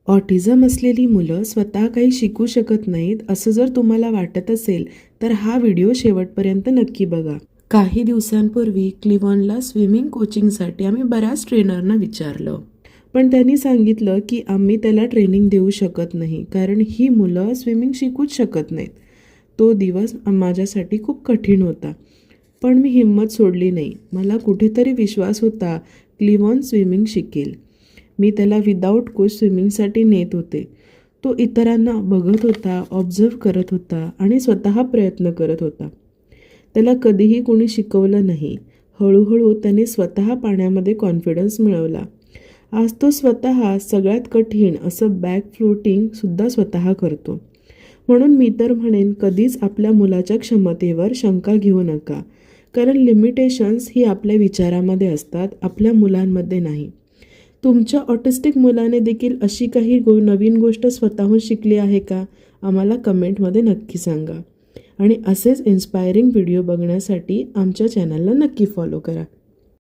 Autism असलेली मुलं स्वतः काही शिकू शकत नाहीत असं जर तुम्हाला वाटत असेल तर हा व्हिडिओ शेवटपर्यंत नक्की बघा. काही दिवसांपूर्वी क्लिव्हॉनला स्विमिंग कोचिंगसाठी आम्ही बऱ्याच ट्रेनरना विचारलं, पण त्यांनी सांगितलं की आम्ही त्याला ट्रेनिंग देऊ शकत नाही, कारण ही मुलं स्विमिंग शिकूच शकत नाहीत. तो दिवस माझ्यासाठी खूप कठीण होता, पण मी हिंमत सोडली नाही. मला कुठेतरी विश्वास होता क्लिव्हॉन स्विमिंग शिकेल. मी त्याला विदाऊट कोच स्विमिंगसाठी नेत होते. तो इतरांना बघत होता, ऑब्झर्व करत होता आणि स्वतः प्रयत्न करत होता. त्याला कधीही कोणी शिकवलं नाही. हळूहळू त्याने स्वतः पाण्यामध्ये कॉन्फिडन्स मिळवला. आज तो स्वतः सगळ्यात कठीण असं बॅक फ्लोटिंगसुद्धा स्वतः करतो. म्हणून मी तर म्हणेन, कधीच आपल्या मुलाच्या क्षमतेवर शंका घेऊ नका, कारण लिमिटेशन्स ही आपल्या विचारामध्ये असतात, आपल्या मुलांमध्ये नाही. तुमच्या ऑटिस्टिक मुलाने देखील अशी काही नवीन गोष्ट स्वतःहून शिकली आहे का? आम्हाला कमेंटमध्ये नक्की सांगा. आणि असेच इन्स्पायरिंग व्हिडिओ बघण्यासाठी आमच्या चॅनलला नक्की फॉलो करा.